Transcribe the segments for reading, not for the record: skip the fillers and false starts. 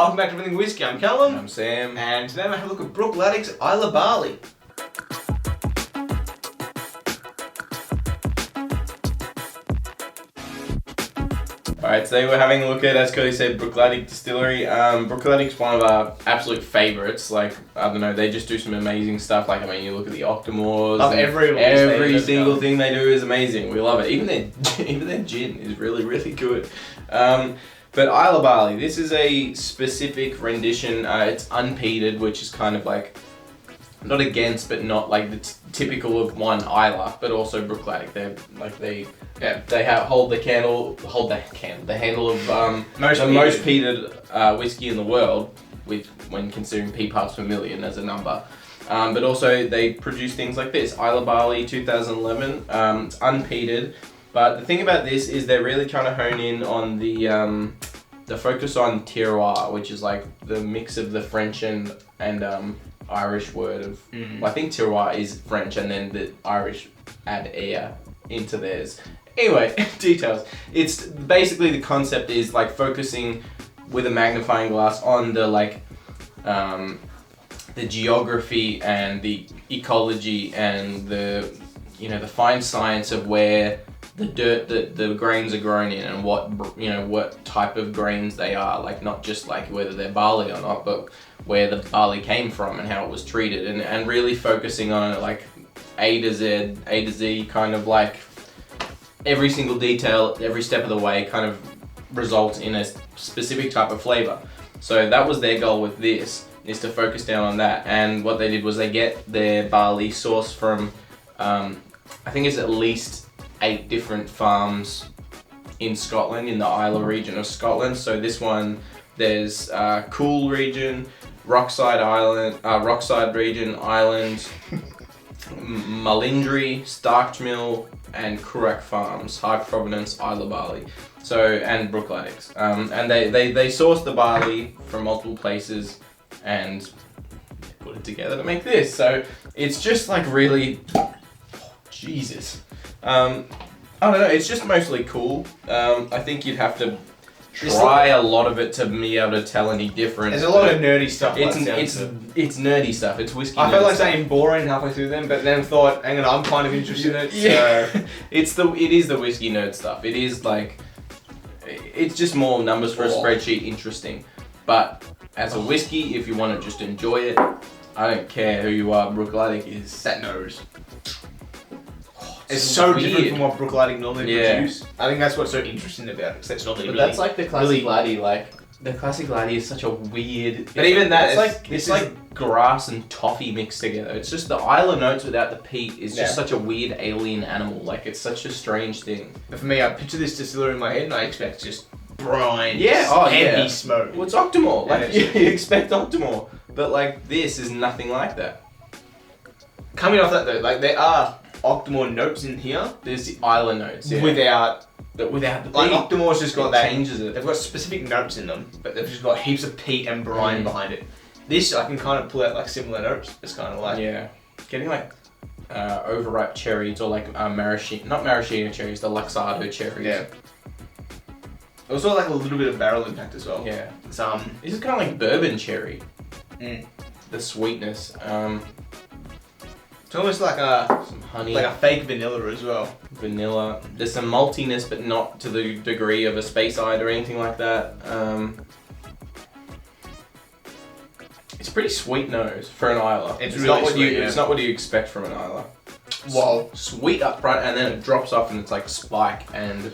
Welcome back to Everything Whisky. I'm Callum. I'm Sam. And today we're going to have a look at Bruichladdich Islay Barley. Alright, today we're having a look at, as Cody said, Bruichladdich Distillery. Bruichladdich is one of our absolute favourites. Like, I don't know, they just do some amazing stuff. Like, I mean, you look at the Octomores. Love every single thing they do is amazing. We love it. Even their gin is really, really good. But Islay Barley, this is a specific rendition. It's unpeated, which is kind of like, not against, but not like the typical of one Islay, but also Bruichladdich. They hold the handle of the most peated whiskey in the world, when considering P parts per million as a number. But also they produce things like this, Islay Barley 2011. It's unpeated, but the thing about this is they're really trying to hone in on the focus on terroir, which is like the mix of the French and Irish word of. Well, I think terroir is French, and then the Irish add air into theirs. Anyway, details. It's basically, the concept is like focusing with a magnifying glass on the the geography and the ecology and the fine science of where the dirt that the grains are grown in and what type of grains they are, like not just like whether they're barley or not, but where the barley came from and how it was treated, and really focusing on it like A to Z, kind of like every single detail, every step of the way kind of results in a specific type of flavour. So that was their goal with this, is to focus down on that. And what they did was they get their barley sourced from, I think it's at least 8 different farms in Scotland, in the Islay region of Scotland. So this one, there's Cool region, Rockside region, Island, Malindry, Starkmill, and Curragh Farms, high provenance Islay Barley. So, and Bruichladdich. And they source the barley from multiple places and put it together to make this. So it's just like really, Jesus. I don't know, it's just mostly cool. I think you'd have to try a lot of it to be able to tell any difference. There's a lot of nerdy stuff. It's nerdy stuff. It's whiskey. I felt like saying boring halfway through them, but then thought, hang on, I'm kind of interested in it. Yeah. So. It is the whiskey nerd stuff. It is like, it's just more numbers for a spreadsheet interesting. But as a whiskey, if you want to just enjoy it, I don't care who you are, Bruichladdich is that nose. It's so weird. Different from what Bruichladdich normally produce. I think that's what's so interesting about it. That's not really. But that's like the classic laddie. Like the classic laddie is such a weird. But even that, it's like grass and toffee mixed together. It's just the Islay notes without the peat is just such a weird alien animal. Like it's such a strange thing. But for me, I picture this distillery in my head, and I expect just brine, heavy smoke. Well, it's Octomore. Like you expect Octomore, but like this is nothing like that. Coming off that though, like there are Octomore notes in here. There's the Islay notes, without the like Octomore's just got that. Changes it. They've got specific notes in them, but they've just got heaps of peat and brine behind it. This I can kind of pull out like similar notes. It's kind of like getting like overripe cherries or like maraschino, not maraschino cherries, the Luxardo cherries. Yeah. Also like a little bit of barrel impact as well. Yeah. It's this is kind of like bourbon cherry. The sweetness. It's almost like some honey, like a fake vanilla as well. Vanilla. There's some maltiness, but not to the degree of a Speyside or anything like that. It's a pretty sweet nose for an Islay. It's really sweet. It's not what you expect from an Islay. Well, sweet up front, and then it drops off, and it's like spike, and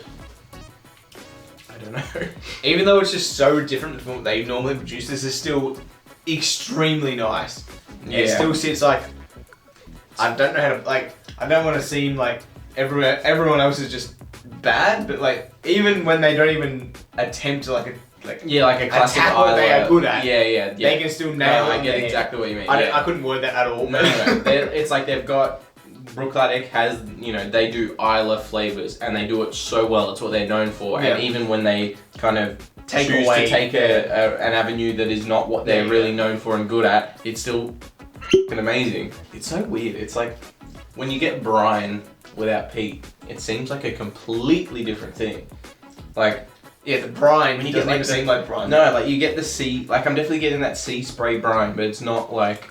I don't know. Even though it's just so different from what they normally produce, this is still extremely nice. Yeah. It still sits like. I don't know how to, like, I don't want to seem like everyone else is just bad, but like, even when they don't even attempt to like a classic attack what they are good at, they can still nail it. I get exactly what you mean. I couldn't word that at all. No. It's like they've got, Bruichladdich has, they do Islay flavours, and they do it so well, it's what they're known for, and even when they kind of choose to take an avenue that is not what they're really known for and good at, it's still amazing. It's so weird. It's like when you get brine without peat, it seems like a completely different thing. Like Yeah, the brine. When you doesn't get, even like, seem like brine. No, like you get the sea. Like I'm definitely getting that sea spray brine, but it's not like,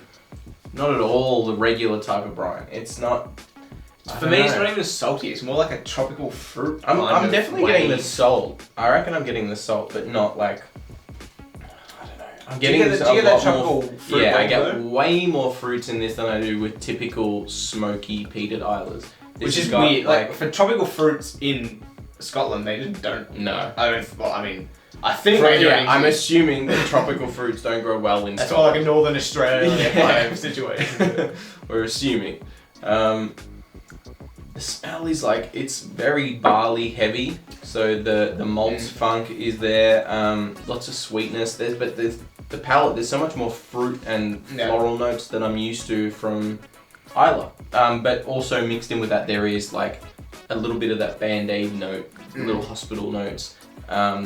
not at all the regular type of brine. It's not. For me, it's not even salty. It's more like a tropical fruit. I'm definitely getting the salt. I reckon I'm getting the salt, but not like. I don't know. I'm getting do you get that tropical fruit? Yeah, I get way more fruits in this than I do with typical smoky peated Islas. Which is weird. Like for tropical fruits in Scotland, they just don't. No. I don't. Well, I mean, I think they do. Yeah, I'm assuming that tropical fruits don't grow well in That's Scotland. more like a Northern Australia kind of situation. We're assuming. The smell is like, it's very barley heavy, so the malt funk is there. Lots of sweetness. There's the palate. There's so much more fruit and floral notes that I'm used to from Islay. But also mixed in with that, there is like a little bit of that Band-Aid note, little hospital notes. I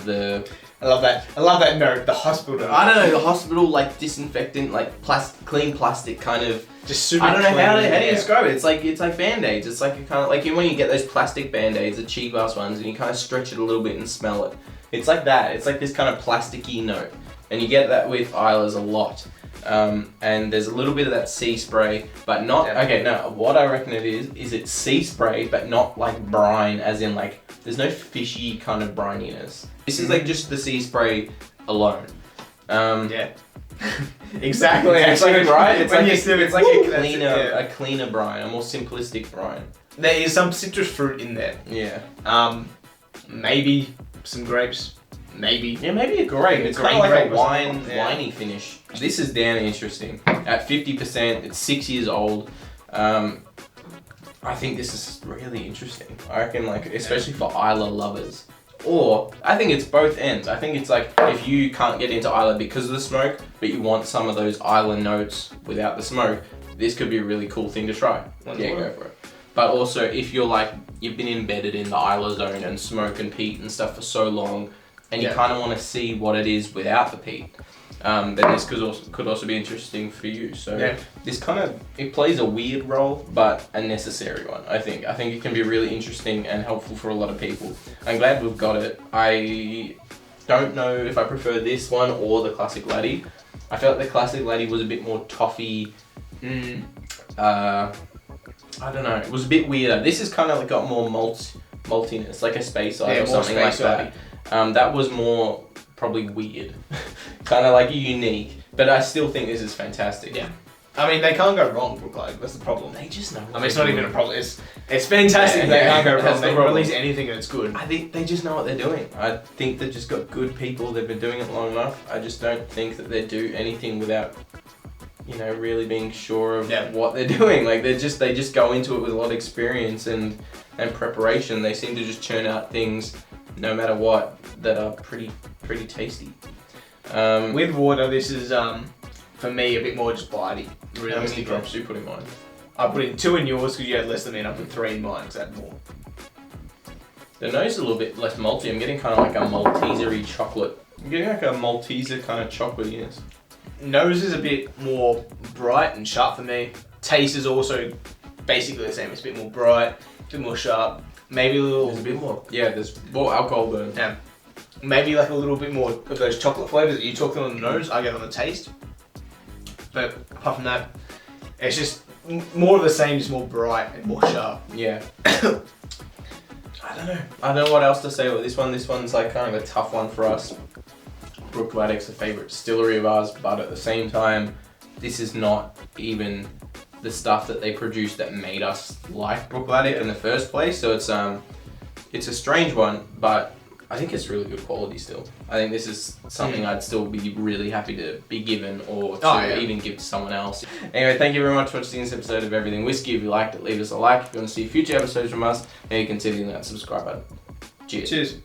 love that note. The hospital note. I don't know, the hospital like disinfectant, like clean plastic kind of. Just super. I don't know clean, how do you describe it. It's like Band-Aids. It's like a kind of like when you get those plastic Band-Aids, the cheap ass ones, and you kind of stretch it a little bit and smell it. It's like that. It's like this kind of plasticky note, and you get that with Islas a lot. And there's a little bit of that sea spray, but not. Okay, no. What I reckon it is it's sea spray, but not like brine, as in like there's no fishy kind of brininess. This is like just the sea spray alone. Yeah. Exactly. It's like right. It's like a cleaner brine, a more simplistic brine. There is some citrus fruit in there. Yeah. Maybe some grapes. Maybe. Yeah, maybe a grape. It's kind green of like grape a winey finish. This is damn interesting. At 50%, it's 6 years old. I think this is really interesting. I reckon, like, especially for Islay lovers. Or, I think it's both ends. I think it's like, if you can't get into Islay because of the smoke, but you want some of those Islay notes without the smoke, this could be a really cool thing to try. Yeah, go for it. But also, if you're like, you've been embedded in the Islay zone and smoke and peat and stuff for so long, and you kind of want to see what it is without the peat, then this could also be interesting for you. So this kind of, it plays a weird role, but a necessary one, I think. I think it can be really interesting and helpful for a lot of people. I'm glad we've got it. I don't know if I prefer this one or the Classic Laddie. I felt the Classic Laddie was a bit more toffee. I don't know, it was a bit weirder. This is kind of like got more maltiness, like a Space Side or something like that. That was more probably weird, kind of like unique, but I still think this is fantastic. Yeah, I mean they can't go wrong, Bruichladdich. That's the problem. They just know. I mean, it's not even a problem. It's fantastic. They can't go wrong. They release anything and it's good. I think they just know what they're doing. I think they've just got good people. They've been doing it long enough. I just don't think that they do anything without, you know, really being sure of what they're doing. Like they just go into it with a lot of experience and preparation. They seem to just churn out things, no matter what, that are pretty tasty. With water, this is for me a bit more just bitey. How many drops do you put in mine? I put in 2 in yours because you had less than me, and I put 3 in mine because I had more. The nose is a little bit less malty. I'm getting kind of like a Malteser-y chocolate. I'm getting like a Malteser kind of chocolatiness. Nose is a bit more bright and sharp for me. Taste is also basically the same. It's a bit more bright, a bit more sharp. Maybe a little. There's a bit more. Yeah, there's more alcohol burn. Yeah. Maybe like a little bit more of those chocolate flavours that you talked on the nose, I get on the taste. But apart from that, it's just more of the same, just more bright and more sharp. Yeah. I don't know what else to say about this one. This one's like kind of a tough one for us. Bruichladdich a favourite distillery of ours, but at the same time, this is not even the stuff that they produced that made us like Bruichladdich in the first place. So it's a strange one, but I think it's really good quality still. I think this is something I'd still be really happy to be given or to even give to someone else. Anyway, thank you very much for watching this episode of Everything Whisky. If you liked it, leave us a like. If you want to see future episodes from us, you can consider that subscribe button. Cheers. Cheers.